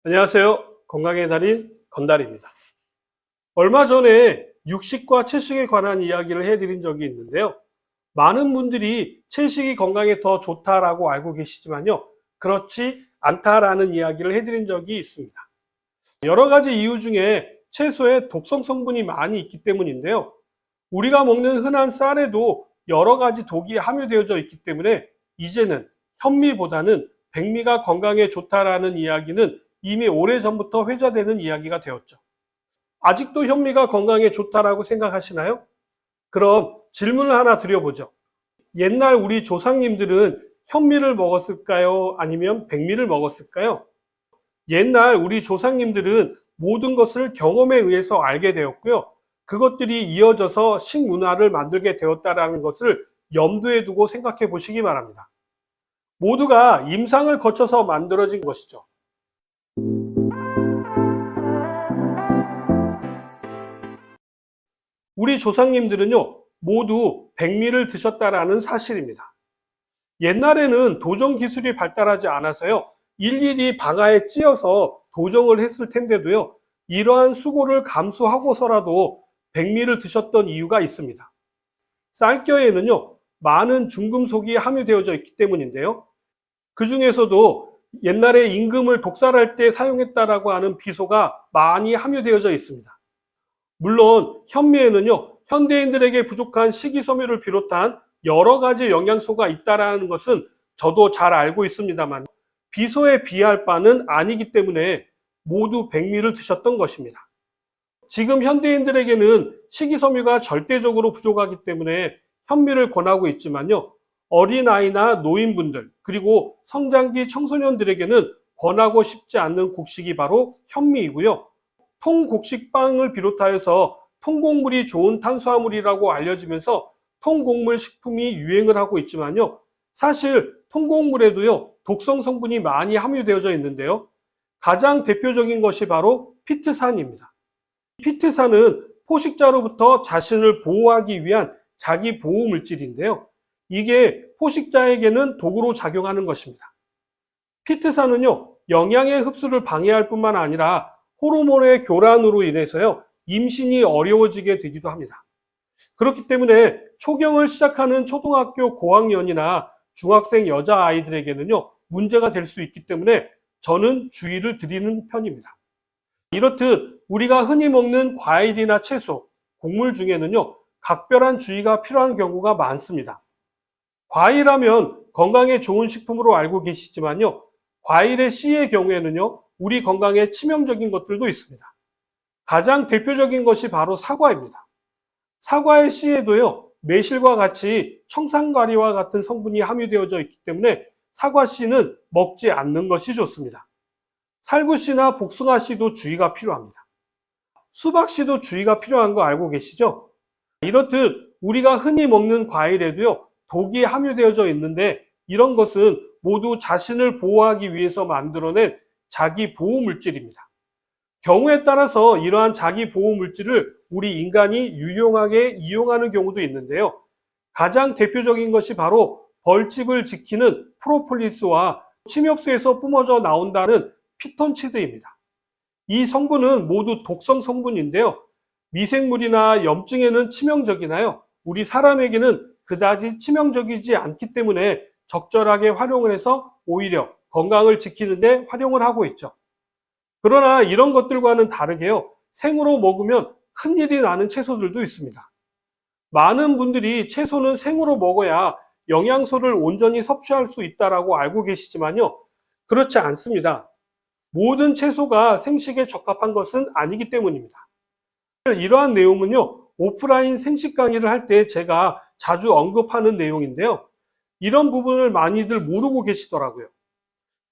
안녕하세요. 건강의 달인 건달입니다. 얼마 전에 육식과 채식에 관한 이야기를 해드린 적이 있는데요. 많은 분들이 채식이 건강에 더 좋다라고 알고 계시지만요. 그렇지 않다라는 이야기를 해드린 적이 있습니다. 여러 가지 이유 중에 채소에 독성 성분이 많이 있기 때문인데요. 우리가 먹는 흔한 쌀에도 여러 가지 독이 함유되어져 있기 때문에 이제는 현미보다는 백미가 건강에 좋다라는 이야기는 이미 오래전부터 회자되는 이야기가 되었죠. 아직도 현미가 건강에 좋다라고 생각하시나요? 그럼 질문을 하나 드려보죠. 옛날 우리 조상님들은 현미를 먹었을까요? 아니면 백미를 먹었을까요? 옛날 우리 조상님들은 모든 것을 경험에 의해서 알게 되었고요. 그것들이 이어져서 식문화를 만들게 되었다는 것을 염두에 두고 생각해 보시기 바랍니다. 모두가 임상을 거쳐서 만들어진 것이죠. 우리 조상님들은요, 모두 백미를 드셨다라는 사실입니다. 옛날에는 도정 기술이 발달하지 않아서요, 일일이 방아에 찧어서 도정을 했을 텐데도요, 이러한 수고를 감수하고서라도 백미를 드셨던 이유가 있습니다. 쌀겨에는요, 많은 중금속이 함유되어져 있기 때문인데요. 그 중에서도 옛날에 임금을 독살할 때 사용했다라고 하는 비소가 많이 함유되어져 있습니다. 물론 현미에는요, 현대인들에게 부족한 식이섬유를 비롯한 여러 가지 영양소가 있다라는 것은 저도 잘 알고 있습니다만 비소에 비할 바는 아니기 때문에 모두 백미를 드셨던 것입니다. 지금 현대인들에게는 식이섬유가 절대적으로 부족하기 때문에 현미를 권하고 있지만요, 어린아이나 노인분들 그리고 성장기 청소년들에게는 권하고 싶지 않는 곡식이 바로 현미이고요. 통곡식빵을 비롯하여서 통곡물이 좋은 탄수화물이라고 알려지면서 통곡물 식품이 유행을 하고 있지만요. 사실 통곡물에도요, 독성 성분이 많이 함유되어져 있는데요. 가장 대표적인 것이 바로 피트산입니다. 피트산은 포식자로부터 자신을 보호하기 위한 자기 보호 물질인데요. 이게 포식자에게는 독으로 작용하는 것입니다. 피트산은요, 영양의 흡수를 방해할 뿐만 아니라 호르몬의 교란으로 인해서요, 임신이 어려워지게 되기도 합니다. 그렇기 때문에 초경을 시작하는 초등학교 고학년이나 중학생 여자아이들에게는요, 문제가 될 수 있기 때문에 저는 주의를 드리는 편입니다. 이렇듯 우리가 흔히 먹는 과일이나 채소, 곡물 중에는요, 각별한 주의가 필요한 경우가 많습니다. 과일하면 건강에 좋은 식품으로 알고 계시지만요, 과일의 씨의 경우에는요, 우리 건강에 치명적인 것들도 있습니다. 가장 대표적인 것이 바로 사과입니다. 사과의 씨에도요, 매실과 같이 청산가리와 같은 성분이 함유되어져 있기 때문에 사과 씨는 먹지 않는 것이 좋습니다. 살구 씨나 복숭아 씨도 주의가 필요합니다. 수박 씨도 주의가 필요한 거 알고 계시죠? 이렇듯 우리가 흔히 먹는 과일에도요, 독이 함유되어져 있는데 이런 것은 모두 자신을 보호하기 위해서 만들어낸 자기 보호 물질입니다. 경우에 따라서 이러한 자기 보호 물질을 우리 인간이 유용하게 이용하는 경우도 있는데요. 가장 대표적인 것이 바로 벌집을 지키는 프로폴리스와 침엽수에서 뿜어져 나온다는 피톤치드입니다. 이 성분은 모두 독성 성분인데요. 미생물이나 염증에는 치명적이나요, 우리 사람에게는 그다지 치명적이지 않기 때문에 적절하게 활용을 해서 오히려 건강을 지키는 데 활용을 하고 있죠. 그러나 이런 것들과는 다르게요, 생으로 먹으면 큰일이 나는 채소들도 있습니다. 많은 분들이 채소는 생으로 먹어야 영양소를 온전히 섭취할 수 있다고 알고 계시지만요, 그렇지 않습니다. 모든 채소가 생식에 적합한 것은 아니기 때문입니다. 이러한 내용은요, 오프라인 생식 강의를 할 때 제가 자주 언급하는 내용인데요. 이런 부분을 많이들 모르고 계시더라고요.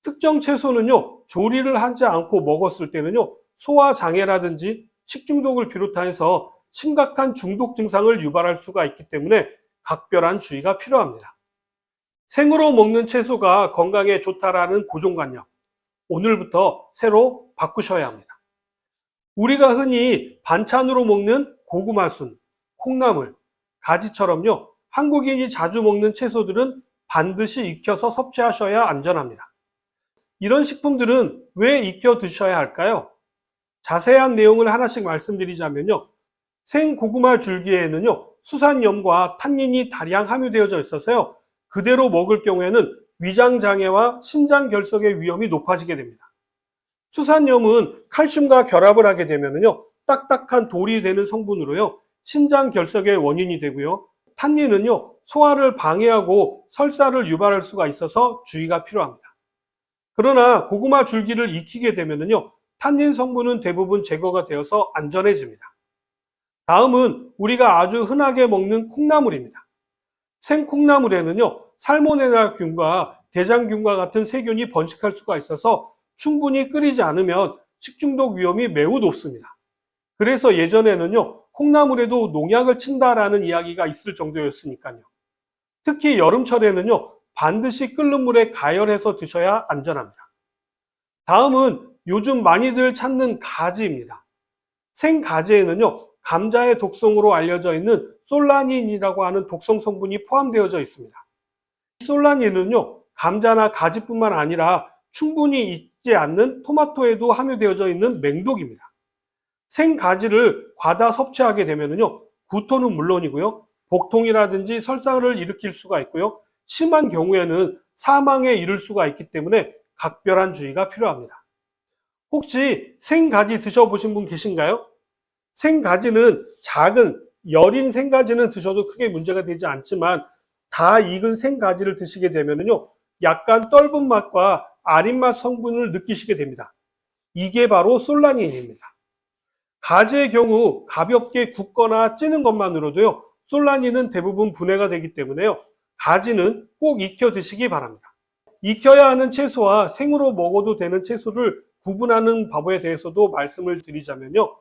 특정 채소는요, 조리를 하지 않고 먹었을 때는요, 소화장애라든지 식중독을 비롯해서 심각한 중독 증상을 유발할 수가 있기 때문에 각별한 주의가 필요합니다. 생으로 먹는 채소가 건강에 좋다라는 고정관념, 오늘부터 새로 바꾸셔야 합니다. 우리가 흔히 반찬으로 먹는 고구마순, 콩나물, 가지처럼요, 한국인이 자주 먹는 채소들은 반드시 익혀서 섭취하셔야 안전합니다. 이런 식품들은 왜 익혀 드셔야 할까요? 자세한 내용을 하나씩 말씀드리자면요. 생고구마 줄기에는요, 수산염과 탄닌이 다량 함유되어져 있어서요, 그대로 먹을 경우에는 위장장애와 신장결석의 위험이 높아지게 됩니다. 수산염은 칼슘과 결합을 하게 되면요, 딱딱한 돌이 되는 성분으로요, 신장결석의 원인이 되고요. 탄닌은요, 소화를 방해하고 설사를 유발할 수가 있어서 주의가 필요합니다. 그러나 고구마 줄기를 익히게 되면요, 탄닌 성분은 대부분 제거가 되어서 안전해집니다. 다음은 우리가 아주 흔하게 먹는 콩나물입니다. 생콩나물에는요, 살모넬라균과 대장균과 같은 세균이 번식할 수가 있어서 충분히 끓이지 않으면 식중독 위험이 매우 높습니다. 그래서 예전에는요, 콩나물에도 농약을 친다라는 이야기가 있을 정도였으니까요. 특히 여름철에는요, 반드시 끓는 물에 가열해서 드셔야 안전합니다. 다음은 요즘 많이들 찾는 가지입니다. 생가지에는요, 감자의 독성으로 알려져 있는 솔라닌이라고 하는 독성 성분이 포함되어져 있습니다. 솔라닌은요, 감자나 가지뿐만 아니라 충분히 익지 않는 토마토에도 함유되어져 있는 맹독입니다. 생가지를 과다 섭취하게 되면요, 구토는 물론이고요, 복통이라든지 설사를 일으킬 수가 있고요, 심한 경우에는 사망에 이를 수가 있기 때문에 각별한 주의가 필요합니다. 혹시 생가지 드셔보신 분 계신가요? 생가지는 작은 여린 생가지는 드셔도 크게 문제가 되지 않지만 다 익은 생가지를 드시게 되면요, 약간 떫은 맛과 아린 맛 성분을 느끼시게 됩니다. 이게 바로 솔라닌입니다. 가지의 경우 가볍게 굽거나 찌는 것만으로도요, 솔라닌은 대부분 분해가 되기 때문에요, 가지는 꼭 익혀 드시기 바랍니다. 익혀야 하는 채소와 생으로 먹어도 되는 채소를 구분하는 방법에 대해서도 말씀을 드리자면요,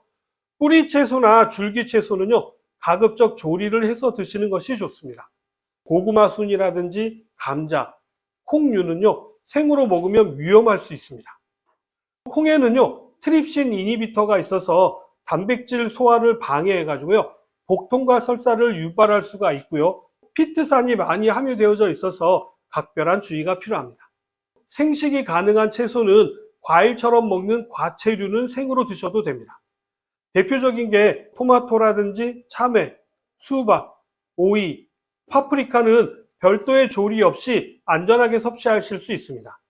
뿌리 채소나 줄기 채소는요, 가급적 조리를 해서 드시는 것이 좋습니다. 고구마 순이라든지 감자, 콩류는요, 생으로 먹으면 위험할 수 있습니다. 콩에는요, 트립신 이니비터가 있어서 단백질 소화를 방해해가지고요, 복통과 설사를 유발할 수가 있고요, 피트산이 많이 함유되어져 있어서 각별한 주의가 필요합니다. 생식이 가능한 채소는 과일처럼 먹는 과채류는 생으로 드셔도 됩니다. 대표적인 게 토마토라든지 참외, 수박, 오이, 파프리카는 별도의 조리 없이 안전하게 섭취하실 수 있습니다.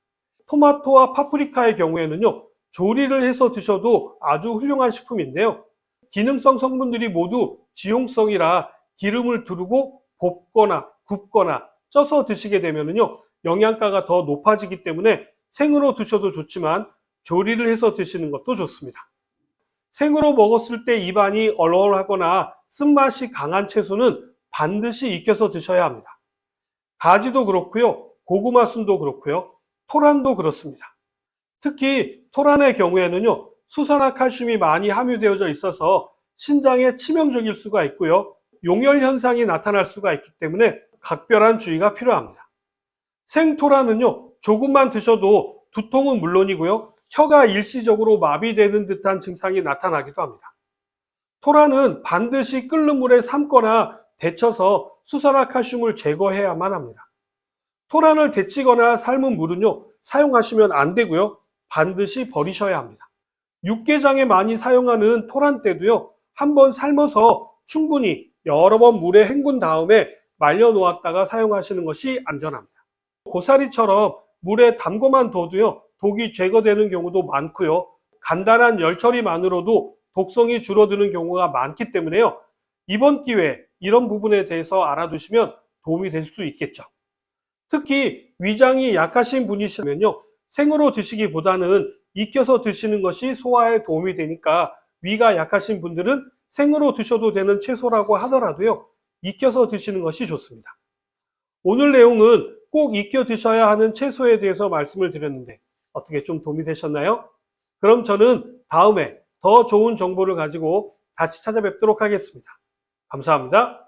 토마토와 파프리카의 경우에는요, 조리를 해서 드셔도 아주 훌륭한 식품인데요, 기능성 성분들이 모두 지용성이라 기름을 두르고 볶거나 굽거나 쪄서 드시게 되면요, 영양가가 더 높아지기 때문에 생으로 드셔도 좋지만 조리를 해서 드시는 것도 좋습니다. 생으로 먹었을 때 입안이 얼얼하거나 쓴맛이 강한 채소는 반드시 익혀서 드셔야 합니다. 가지도 그렇고요, 고구마 순도 그렇고요, 토란도 그렇습니다. 특히 토란의 경우에는요, 수산화 칼슘이 많이 함유되어져 있어서 신장에 치명적일 수가 있고요, 용혈 현상이 나타날 수가 있기 때문에 각별한 주의가 필요합니다. 생토란은요, 조금만 드셔도 두통은 물론이고요, 혀가 일시적으로 마비되는 듯한 증상이 나타나기도 합니다. 토란은 반드시 끓는 물에 삶거나 데쳐서 수산화 칼슘을 제거해야만 합니다. 토란을 데치거나 삶은 물은요, 사용하시면 안 되고요, 반드시 버리셔야 합니다. 육개장에 많이 사용하는 토란대도요, 한번 삶아서 충분히 여러 번 물에 헹군 다음에 말려 놓았다가 사용하시는 것이 안전합니다. 고사리처럼 물에 담궈만 둬도요, 독이 제거되는 경우도 많고요, 간단한 열 처리만으로도 독성이 줄어드는 경우가 많기 때문에요, 이번 기회에 이런 부분에 대해서 알아두시면 도움이 될 수 있겠죠. 특히 위장이 약하신 분이시면요, 생으로 드시기보다는 익혀서 드시는 것이 소화에 도움이 되니까 위가 약하신 분들은 생으로 드셔도 되는 채소라고 하더라도요, 익혀서 드시는 것이 좋습니다. 오늘 내용은 꼭 익혀 드셔야 하는 채소에 대해서 말씀을 드렸는데 어떻게 좀 도움이 되셨나요? 그럼 저는 다음에 더 좋은 정보를 가지고 다시 찾아뵙도록 하겠습니다. 감사합니다.